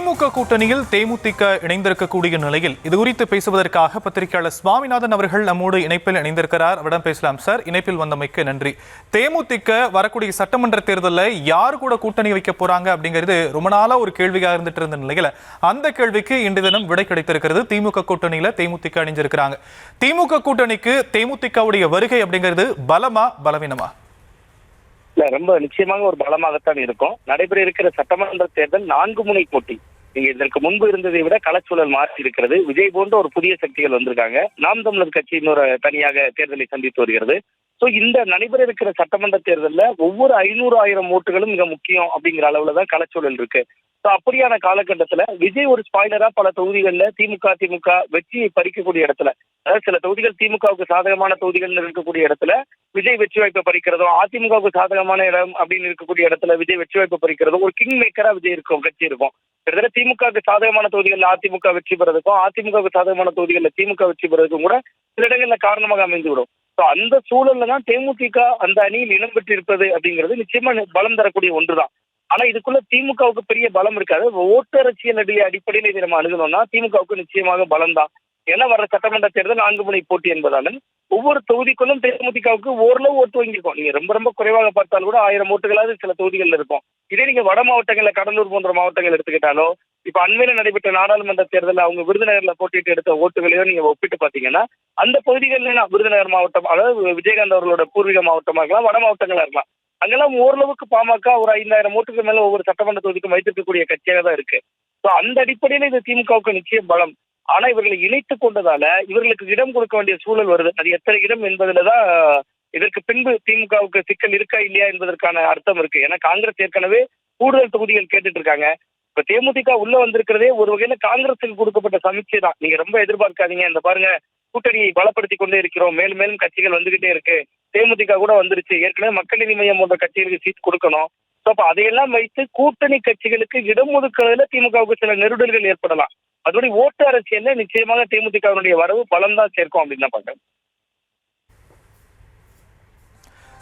திமுக கூட்டணியில் தேமுதிக இணைந்திருக்கக்கூடிய நிலையில் இது குறித்து பேசுவதற்காக பத்திரிகையாளர் சுவாமிநாதன் அவர்கள் நம்மோடு இணைப்பில் இணைந்திருக்கிறார். அவரிடம் பேசலாம். சார், இணைப்பில் வந்தமைக்கு நன்றி. தேமுதிக வரக்கூடிய சட்டமன்ற தேர்தலில் யார் கூட கூட்டணி வைக்க போறாங்க அப்படிங்கிறது ரொம்ப நாளா ஒரு கேள்வியாக இருந்துட்டு இருந்த நிலையில அந்த கேள்விக்கு இன்று தினம் விடை கிடைத்திருக்கிறது. திமுக கூட்டணியில தேமுதிக இணைஞ்சிருக்கிறாங்க. திமுக கூட்டணிக்கு தேமுதிகவுடைய வருகை அப்படிங்கிறது பலமா பலவீனமா? ரொம்ப நிச்சயமாக ஒரு பலமாகத்தான் இருக்கும். நடைபெற இருக்கிற சட்டமன்ற தேர்தல் 4 முனை போட்டி. நீங்க இதற்கு முன்பு இருந்ததை விட களச்சூழல் மாறி இருக்கிறது. விஜய் போன்ற ஒரு புதிய சக்திகள் வந்திருக்காங்க. நாம் தமிழர் கட்சி இன்னொரு தனியாக தேர்தலை சந்தித்து வருகிறது. சோ இந்த நடைபெற இருக்கிற சட்டமன்ற தேர்தலில் ஒவ்வொரு 500,000 ஓட்டுகளும் மிக முக்கியம் அப்படிங்கிற அளவுலதான் களச்சூழல் இருக்கு. அப்படியான காலகட்டத்துல விஜய் ஒரு ஸ்பாய்லரா பல தொகுதிகளில் திமுக வெற்றியை பறிக்கக்கூடிய இடத்துல, அதாவது சில தொகுதிகள் திமுகவுக்கு சாதகமான தொகுதிகள் இருக்கக்கூடிய இடத்துல விஜய் வெற்றி வாய்ப்பை பறிக்கிறதும், அதிமுகவுக்கு சாதகமான இடம் அப்படின்னு இருக்கக்கூடிய இடத்துல விஜய் வெற்றி வாய்ப்பை பறிக்கிறதும் ஒரு கிங் மேக்கரா விஜய் இருக்கும், கட்சி இருக்கும். கிட்டத்தட்ட திமுகவுக்கு சாதகமான தொகுதிகளில் அதிமுக வெற்றி பெறதுக்கும், அதிமுகவுக்கு சாதகமான தொகுதிகளில் திமுக வெற்றி பெறதுக்கும் கூட சில இடங்கள்ல காரணமாக அமைந்து விடும். அந்த சூழல்ல தான் தேமுதிக அந்த அணியில் இடம் பெற்றிருப்பது அப்படிங்கிறது நிச்சயமா பலம் தரக்கூடிய ஒன்றுதான். ஆனா இதுக்குள்ள திமுகவுக்கு பெரிய பலம் இருக்காது. ஓட்டு அரசியலுடைய அடிப்படையில் இதை நம்ம அணுகணும்னா திமுகவுக்கு நிச்சயமாக பலம் தான். ஏன்னா வர சட்டமன்ற தேர்தல் 4 முனை போட்டி என்பதாலும் ஒவ்வொரு தொகுதிக்குள்ளும் தேமுதிகவுக்கு ஓரளவு ஓட்டு வாங்கியிருக்கும். நீங்க ரொம்ப குறைவாக பார்த்தால் கூட 1000 ஓட்டுகளாவது சில தொகுதிகள் இருக்கும். இதே நீங்க வட மாவட்டங்கள்ல கடலூர் போன்ற மாவட்டங்கள் எடுத்துக்கிட்டாலோ, இப்ப அண்மையில நடைபெற்ற நாடாளுமன்ற தேர்தலில் அவங்க விருதுநகர்ல போட்டிட்டு எடுத்த ஓட்டுகளையோ நீங்க ஒப்பிட்டு பாத்தீங்கன்னா அந்த பகுதிகளில் விருதுநகர் மாவட்டம், அதாவது விஜயகாந்த் அவர்களோட பூர்வீக மாவட்டமா இருக்கலாம், வட மாவட்டங்களா இருக்கலாம், அங்கெல்லாம் ஓரளவுக்கு பாமக ஒரு 5000 ஓட்டுக்கு மேல ஒவ்வொரு சட்டமன்ற தொகுதிக்கும் வைத்திருக்கக்கூடிய கட்சியாக தான் இருக்கு. அந்த அடிப்படையில இது திமுகவுக்கு நிச்சயம் பலம். ஆனா இவர்களை இணைத்துக் கொண்டதால இவர்களுக்கு இடம் கொடுக்க வேண்டிய சூழல் வருது. அது எத்தனை இடம் என்பதுலதான் இதற்கு பின்பு திமுகவுக்கு சிக்கல் இருக்கா இல்லையா என்பதற்கான அர்த்தம் இருக்கு. ஏன்னா காங்கிரஸ் ஏற்கனவே கூடுதல் தொகுதிகள் கேட்டுட்டு இருக்காங்க. இப்ப தேமுதிக உள்ள வந்திருக்கிறதே ஒரு வகையில காங்கிரஸில் கொடுக்கப்பட்ட சமீட்சை தான். நீங்க ரொம்ப எதிர்பார்க்காதீங்க, இந்த பாருங்க கூட்டணியை பலப்படுத்தி கொண்டே இருக்கிறோம், மேலும் மேலும் கட்சிகள் வந்துகிட்டே இருக்கு, தேமுதிக கூட வந்துருச்சு, ஏற்கனவே மக்கள் நீதி மையம் போன்ற கட்சிகளுக்கு சீட் கொடுக்கணும். அப்ப அதையெல்லாம் வைத்து கூட்டணி கட்சிகளுக்கு இடம் ஒதுக்குறதுல திமுகவுக்கு சில நெருடல்கள் ஏற்படலாம். அதோட ஓட்டு அரசியல்ல நிச்சயமாக தேமுதிகவுடைய வரவு பலம் தான் சேர்க்கும் அப்படின்னு தான் பாக்குறேன்.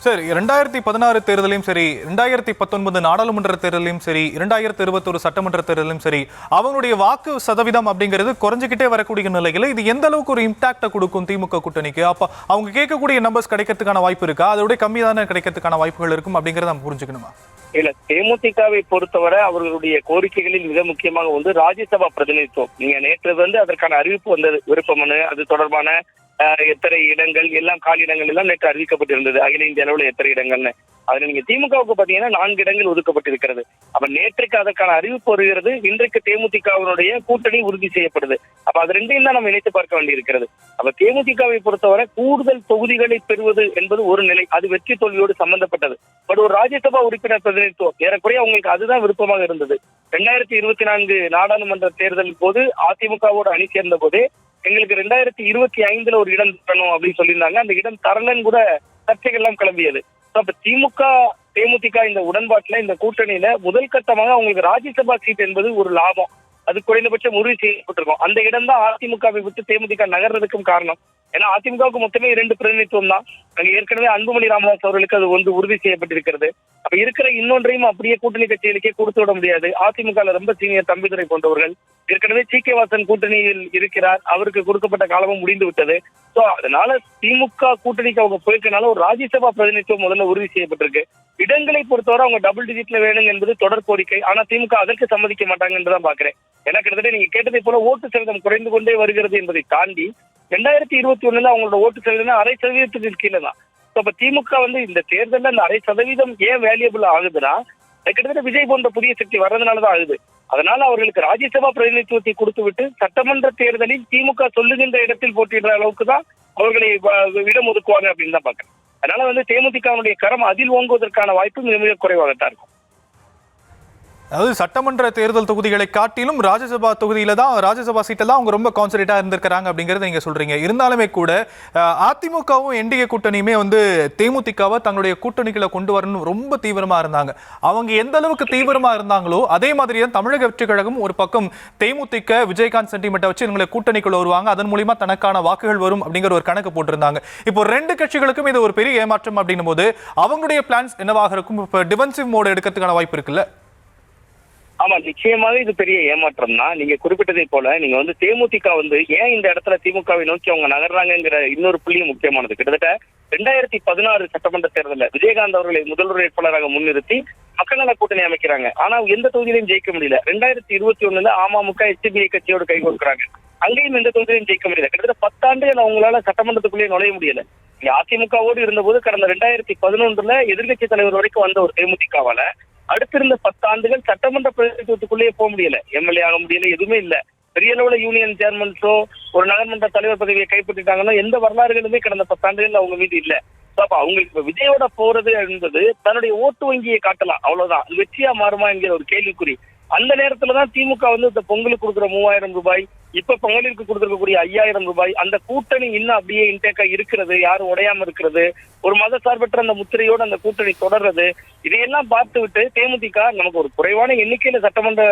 சார், 2016 தேர்தலையும் சரி, 2019 நாடாளுமன்ற தேர்தலையும் சரி, 2021 சட்டமன்ற தேர்தலையும் சரி, அவங்களுடைய வாக்கு சதவீதம் அப்படிங்கிறது குறைஞ்சிக்கிட்டே வரக்கூடிய நிலையில இது எந்த அளவுக்கு ஒரு இம்பாக்ட கொடுக்கும் திமுக கூட்டணிக்கு? அப்ப அவங்க கேட்கக்கூடிய நம்பர்ஸ் கிடைக்கிறதுக்கான வாய்ப்பு இருக்கா? அதோட கம்மியான கிடைக்கிறதுக்கான வாய்ப்புகள் இருக்கும் அப்படிங்கறத நம்ம புரிஞ்சுக்கணுமா? இல்ல, தேமுதிகவை பொறுத்தவரை அவர்களுடைய கோரிக்கைகளில் மிக முக்கியமாக ஒன்று ராஜ்யசபா பிரதிநிதித்துவம். நீங்க நேற்று அதற்கான அறிவிப்பு வந்தது, விருப்பமனு, அது தொடர்பான எத்தனை இடங்கள் எல்லாம் காலி இடங்கள் எல்லாம் நேற்று அறிவிக்கப்பட்டிருந்தது, அகில இந்திய அளவில் எத்தனை இடங்கள்னு. அதுல நீங்க திமுகவுக்கு பாத்தீங்கன்னா 4 இடங்கள் ஒதுக்கப்பட்டிருக்கிறது. அப்ப நேற்றுக்கு அதற்கான அறிவிப்பு வருகிறது, இன்றைக்கு தேமுதிகவினுடைய கூட்டணி உறுதி செய்யப்படுது. அப்ப அது ரெண்டையும் தான் நம்ம இணைத்து பார்க்க வேண்டியிருக்கிறது. அப்ப தேமுதிகவை பொறுத்தவரை கூடுதல் தொகுதிகளை பெறுவது என்பது ஒரு நிலை, அது வெற்றி தோல்வியோடு சம்பந்தப்பட்டது. பட் ஒரு ராஜ்யசபா உறுப்பினர் பிரதிநிதித்துவம் ஏறக்குறைய அவங்களுக்கு அதுதான் விருப்பமாக இருந்தது. 2024 நாடாளுமன்ற தேர்தலின் போது அதிமுகவோடு அணி சேர்ந்த போதே எங்களுக்கு 2025 ஒரு இடம் தரணும் அப்படின்னு சொல்லியிருந்தாங்க. அந்த இடம் தரலன்னு கூட சர்ச்சைகள் எல்லாம் கிளம்பியது. அப்ப தேமுதிக இந்த உடன்பாட்டுல, இந்த கூட்டணியில முதல் கட்டமாக அவங்களுக்கு ராஜ்யசபா சீட் என்பது ஒரு லாபம். அது குறைந்தபட்சம் உறுதி செய்யப்பட்டிருக்கும். அந்த இடம் தான் அதிமுகவை விட்டு தேமுதிக நகர்றதுக்கும் காரணம். ஏன்னா அதிமுகவுக்கு மொத்தமே 2 பிரதிநிதித்துவம் தான். அங்க ஏற்கனவே அன்புமணி ராமதாஸ் அவர்களுக்கு அது உறுதி செய்யப்பட்டிருக்கிறது. அப்ப இருக்கிற இன்னொன்றையும் அப்படியே கூட்டணி கட்சிகளுக்கே கொடுத்து விட முடியாது. அதிமுக ரொம்ப சீனியர் தம்பிதுரை போன்றவர்கள் ஏற்கனவே சி.கே. வாசன் கூட்டணியில் இருக்கிறார், அவருக்கு கொடுக்கப்பட்ட காலமும் முடிந்து விட்டது. சோ அதனால திமுக கூட்டணிக்கு அவங்க போயிருக்கனால ஒரு ராஜ்யசபா பிரதிநிதித்துவம் முதல்ல உறுதி செய்யப்பட்டிருக்கு. இடங்களை பொறுத்தவரை அவங்க டபுள் டிஜிட்ல வேணும் என்பது தொடர் கோரிக்கை. ஆனா திமுக அதற்கு சம்மதிக்க மாட்டாங்க என்றுதான் பாக்குறேன். ஏன்னா கிட்டத்தட்ட நீங்க கேட்டதை போல ஓட்டு சதவீதம் குறைந்து கொண்டே வருகிறது என்பதை தாண்டி 2021 அவங்களோட ஓட்டு சதவீதம் 0.5% கீழே தான். அப்ப திமுக இந்த தேர்தலில் அந்த 0.5% ஏன் வேல்யூபிள் ஆகுதுன்னா கிட்டத்தட்ட விஜய் போன்ற புதிய சக்தி வர்றதுனாலதான் ஆகுது. அதனால அவர்களுக்கு ராஜ்யசபா பிரதிநிதித்துவத்தை கொடுத்து விட்டு சட்டமன்ற தேர்தலில் திமுக சொல்லுகின்ற இடத்தில் போட்டியிடுற அளவுக்கு தான் அவர்களை இடம் ஒதுக்குவாங்க அப்படின்னு தான் பாக்குறேன். அதனால தேமுதிகவுடைய கரம் அதில் ஓங்குவதற்கான வாய்ப்பு மிக மிக குறைவாகத்தான் இருக்கும். அதாவது சட்டமன்ற தேர்தல் தொகுதிகளை காட்டிலும் ராஜ்யசபா தொகுதியில தான், ராஜ்யசபா சீட்டில் தான் அவங்க ரொம்ப கான்சன்ட்ரேட்டா இருந்திருக்கிறாங்க அப்படிங்கறத நீங்க சொல்றீங்க. இருந்தாலுமே கூட அதிமுகவும் என்டிஏ கூட்டணியுமே தேமுதிகவை தங்களுடைய கூட்டணிகளை கொண்டு வரணும் ரொம்ப தீவிரமா இருந்தாங்க. அவங்க எந்த அளவுக்கு தீவிரமா இருந்தாங்களோ அதே மாதிரி தான் தமிழக வெற்றி கழகம் ஒரு பக்கம் தேமுதிக விஜயகாந்த் சென்டிமெண்ட்டை வச்சு இவங்களை கூட்டணிக்குள்ள வருவாங்க, அதன் மூலியமா தனக்கான வாக்குகள் வரும் அப்படிங்கிற ஒரு கணக்கு போட்டிருந்தாங்க. இப்போ 2 கட்சிகளுக்கும் இது ஒரு பெரிய ஏமாற்றம் அப்படின்னும் போது அவங்களுடைய பிளான்ஸ் என்னவாக இருக்கும்? இப்போ டிஃபென்சிவ் மோட் எடுக்கிறதுக்கான வாய்ப்பு இருக்குல்ல? ஆமா, நிச்சயமாக இது பெரிய ஏமாற்றம் தான். நீங்க குறிப்பிட்டதை போல நீங்க தேமுதிக ஏன் இந்த இடத்துல திமுகவை நோக்கி அவங்க நகர்றாங்கிற இன்னொரு புள்ளியும் முக்கியமானது. கிட்டத்தட்ட 2016 சட்டமன்ற தேர்தலில் விஜயகாந்த் அவர்களை முதல்வர் வேட்பாளராக முன்னிறுத்தி மக்கள் நல கூட்டணி அமைக்கிறாங்க. ஆனா எந்த தொகுதியிலையும் ஜெயிக்க முடியல. 2021 அமமுக எஸ்டிபிஐ கட்சியோடு கை கொடுக்குறாங்க. அங்கேயும் எந்த தொகுதியிலையும் ஜெயிக்க முடியல. கிட்டத்தட்ட 10 ஆண்டுகள் அவங்களால சட்டமன்றத்துக்குள்ளேயே நுழைய முடியல. அதிமுகவோடு இருந்தபோது கடந்த 2011 எதிர்கட்சி தலைவர் வரைக்கும் வந்த ஒரு தேமுதிகவால அடுத்திருந்த 10 ஆண்டுகள் சட்டமன்ற பிரதிநிதித்துவத்துக்குள்ளேயே போக முடியல. எம்எல்ஏ ஆக முடியல, எதுவுமே இல்ல. பெரிய அளவுல யூனியன் சேர்மன்ஸோ ஒரு நகர்மன்ற தலைவர் பதவியை கைப்பற்றிட்டாங்கன்னா எந்த வரலாறுகளுமே கடந்த 10 ஆண்டுகள் அவங்க மீது இல்ல. அப்ப அவங்களுக்கு இப்ப விஜயோட போறது என்பது தன்னுடைய ஓட்டு வங்கியை காட்டலாம், அவ்வளவுதான். அது வெற்றியா மாறுமா என்கிற ஒரு கேள்விக்குறி. அந்த நேரத்துலதான் திமுக இந்த பொங்கலுக்கு கொடுக்குற 3000 ரூபாய், இப்ப பொங்கலுக்கு கொடுத்திருக்கக்கூடிய 5000 ரூபாய், அந்த கூட்டணி இன்னும் அப்படியே இன்டேக்கா இருக்கிறது, யாரும் உடையாம இருக்கிறது, ஒரு மத சார்பற்ற அந்த முத்திரையோடு அந்த கூட்டணி தொடர்றது, இதையெல்லாம் பார்த்து விட்டு தேமுதிக நமக்கு ஒரு குறைவான எண்ணிக்கையில சட்டமன்ற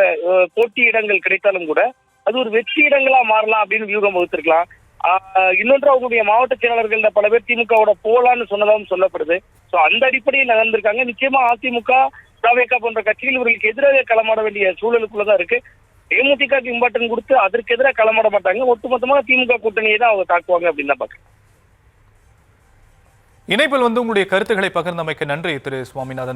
போட்டி இடங்கள் கிடைத்தாலும் கூட அது ஒரு வெற்றி இடங்களா மாறலாம் அப்படின்னு வியூகம் வகுத்திருக்கலாம். இன்னொன்று அவங்களுடைய மாவட்ட செயலாளர்கள் பல பேர் திமுகவோட போலான்னு சொன்னதாகவும் சொல்லப்படுது. சோ அந்த அடிப்படையில் நகர்ந்திருக்காங்க. நிச்சயமா அதிமுக, தவேகா போன்ற கட்சிகள் இவர்களுக்கு எதிராக களமாட வேண்டிய சூழலுக்குள்ளதான் இருக்கு. தேமுதிகக்கு இம்பார்ட்டன்ட் கொடுத்து அதற்கு எதிராக களமாட மாட்டாங்க. ஒட்டுமொத்தமாக திமுக கூட்டணியை தான் அவங்க தாக்குவாங்க அப்படின்னு தான் பாக்குறேன். இணைப்பில் உங்களுடைய கருத்துக்களை பகிர்ந்தமைக்கு நன்றி திரு சுவாமிநாதன்.